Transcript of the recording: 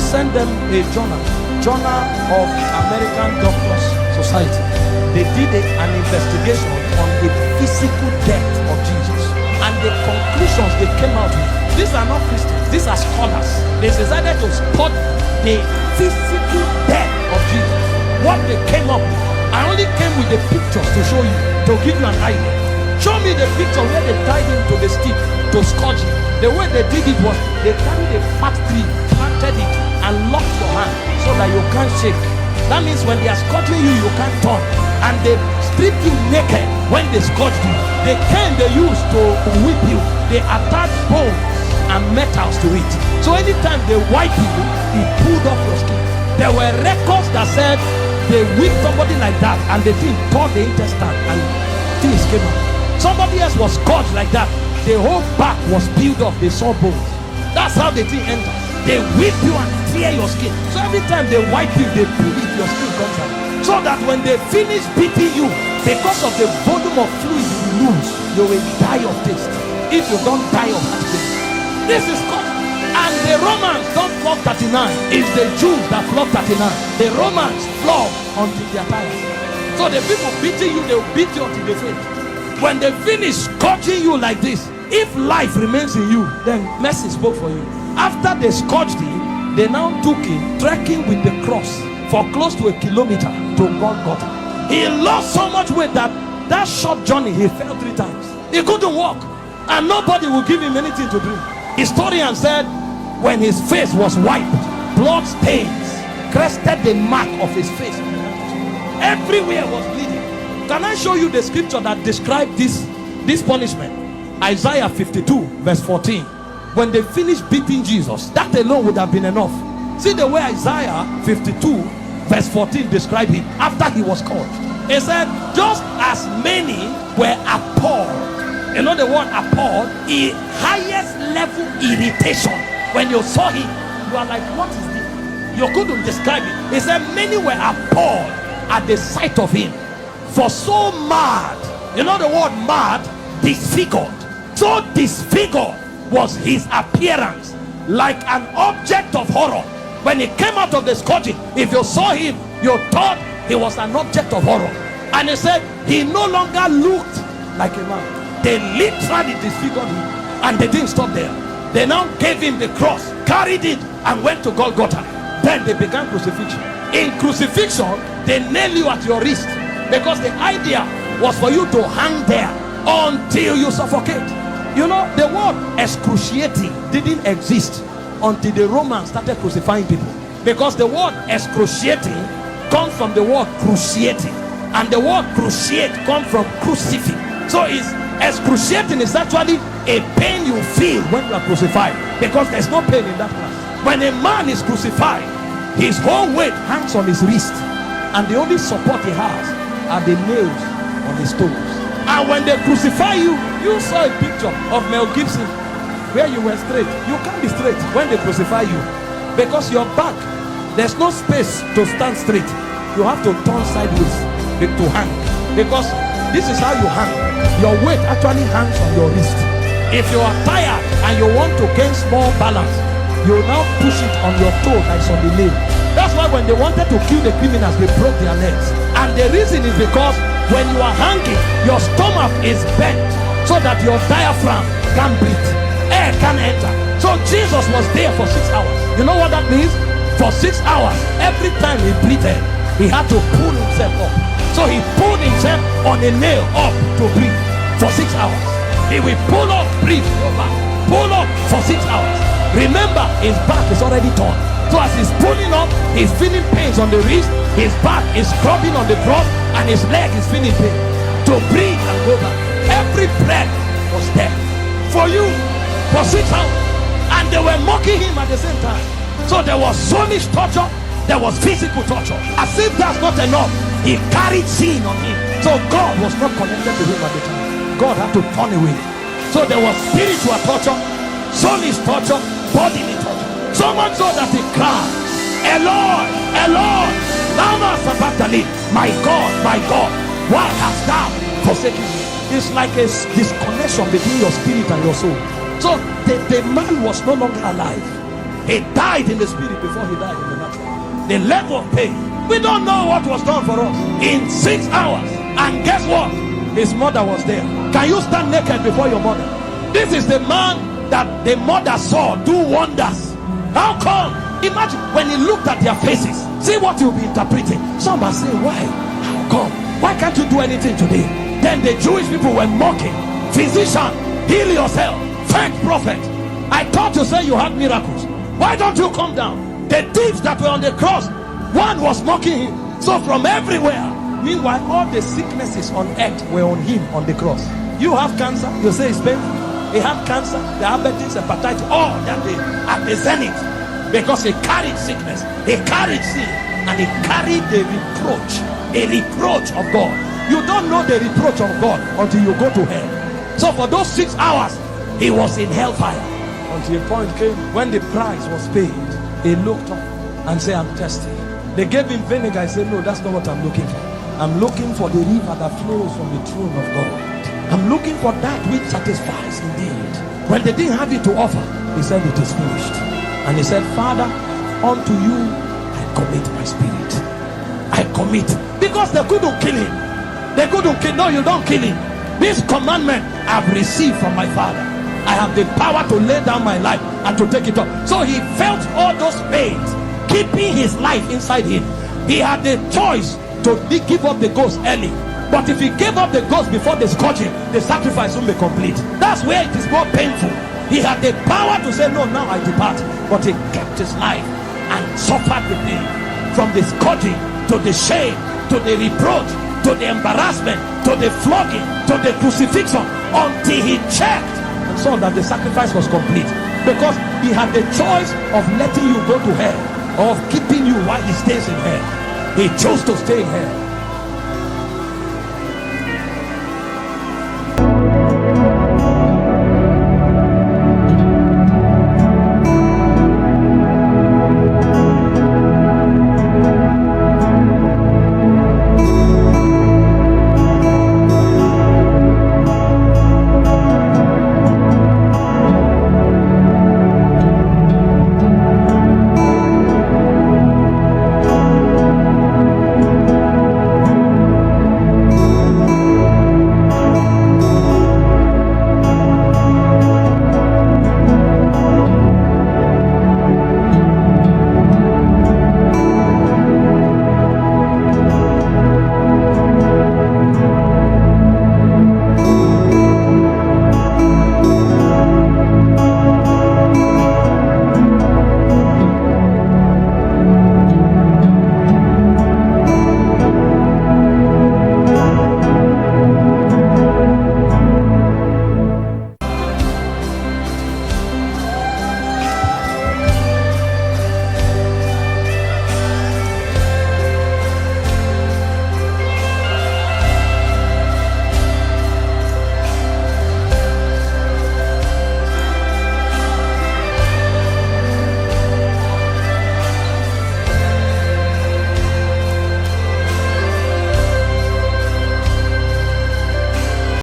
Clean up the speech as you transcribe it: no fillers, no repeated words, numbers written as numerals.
sent them a journal of American Doctors Society. They did an investigation on the physical death of Jesus, and the conclusions they came out with, these are not Christians, these are scholars. They decided to study the physical death of Jesus. What they came up with, I only came with the pictures to show you, to give you an idea. Show me the picture where they tied him to the stick to scourge him. The way they did it was they carried a fat tree, planted it, and locked your hand so that you can't shake. That means when they are scourging you, you can't turn. And they strip you naked when they scourged you. The cane they used to whip you, they attached bones and metals to it. So anytime they wipe you, it pulled off your skin. There were records that said they whipped somebody like that and the thing tore the intestine and things came out. Somebody else was scourged like that. The whole back was peeled off. They saw bones. That's how the thing entered. They whip you and tear your skin. So every time they wipe you, they pull it, your skin comes out. So that when they finish beating you, because of the volume of fluid you lose, you will die of taste. If you don't die of that taste. This is called. And the Romans don't flog 39. It's the Jews that flog 39. The Romans flog until they are tired. So the people beating you, they will beat you until they faint. When they finish scourging you like this, if life remains in you, then mercy spoke for you. After they scourged him, they now took him trekking with the cross for close to 1 kilometer to Golgotha. He lost so much weight that short journey he fell 3 times. He couldn't walk, and nobody would give him anything to drink. Historian said when his face was wiped, blood stains crested the mark of his face. Everywhere was bleeding. Can I show you the scripture that described this punishment? Isaiah 52 verse 14. When they finished beating Jesus, that alone would have been enough. See the way Isaiah 52 verse 14 described him after he was called. He said, just as many were appalled. You know the word appalled? The highest level irritation. When you saw him, you are like, what is this? You couldn't describe it. He said, many were appalled at the sight of him. For so mad, you know the word mad? Disfigured. So disfigured was his appearance, like an object of horror. When he came out of the scourging, if you saw him, you thought he was an object of horror. And he said he no longer looked like a man. They literally disfigured him, and they didn't stop there. They now gave him the cross, carried it, and went to Golgotha. Then they began crucifixion. In crucifixion, they nail you at your wrist, because the idea was for you to hang there until you suffocate. You know, the word excruciating didn't exist until the Romans started crucifying people, because the word excruciating comes from the word cruciating, and the word cruciate comes from crucifix. So it's excruciating is actually a pain you feel when you are crucified, because there's no pain in that class. When a man is crucified, his whole weight hangs on his wrist, and the only support he has are the nails on his toes. And when they crucify you, you saw a picture of Mel Gibson where you were straight. You can't be straight when they crucify you, because your back, there's no space to stand straight. You have to turn sideways to hang, because this is how you hang. Your weight actually hangs on your wrist. If you are tired and you want to gain small balance, you now push it on your toe like on the nail. That's why when they wanted to kill the criminals, they broke their legs. And the reason is because when you are hanging, your stomach is bent so that your diaphragm can breathe, air can enter. So Jesus was there for 6 hours. You know what that means? For 6 hours, every time he breathed, he had to pull himself up. So he pulled himself on a nail up to breathe for 6 hours. He will pull up, breathe, go back, pull up for 6 hours. Remember, his back is already torn. So as he's pulling up, he's feeling pains on the wrist, his back is scrubbing on the cross, and his leg is feeling pain. To breathe and go back, every breath was there for you for 6 hours. And they were mocking him at the same time. So there was soulish torture, there was physical torture. As if that's not enough, he carried sin on him. So God was not connected to him at the time. God had to turn away. So there was spiritual torture, soulish torture, bodily torture. So much so that he cried, Eloi, Eloi, lama sabachthani, my God, why hast thou forsaken me? It's like a disconnection between your spirit and your soul. So the man was no longer alive. He died in the spirit before he died in the natural. The level of pain. We don't know what was done for us in 6 hours. And guess what? His mother was there. Can you stand naked before your mother? This is the man that the mother saw do wonders. How come? Imagine when he looked at their faces. See what you'll be interpreting. Some are saying, why? How come? Why can't you do anything today? Then the Jewish people were mocking. Physician, heal yourself. Fake prophet. I thought you said you had miracles. Why don't you come down? The thieves that were on the cross, one was mocking him. So from everywhere. Meanwhile, all the sicknesses on earth were on him on the cross. You have cancer, you say it's painful. He had cancer, diabetes, hepatitis, all that day at the zenith. Because he carried sickness, he carried sin, and he carried the reproach, a reproach of God. You don't know the reproach of God until you go to hell. So for those 6 hours, he was in hellfire. Until a point came when the price was paid. He looked up and said, I'm thirsty. They gave him vinegar. He said, no, that's not what I'm looking for. I'm looking for the river that flows from the throne of God. I'm looking for that which satisfies indeed. When they didn't have it to offer, he said, it is finished. And he said, Father, unto you I commit my spirit. I commit. Because they couldn't kill him. They couldn't kill. No, you don't kill him. This commandment I've received from my Father. I have the power to lay down my life and to take it up. So he felt all those pains, keeping his life inside him. He had the choice to give up the ghost early. But if he gave up the ghost before the scourging, the sacrifice won't be complete. That's where it is more painful. He had the power to say, no, now I depart. But he kept his life and suffered with him. From the scourging, to the shame, to the reproach, to the embarrassment, to the flogging, to the crucifixion, until he checked and saw that the sacrifice was complete. Because he had the choice of letting you go to hell, or of keeping you while he stays in hell. He chose to stay in hell.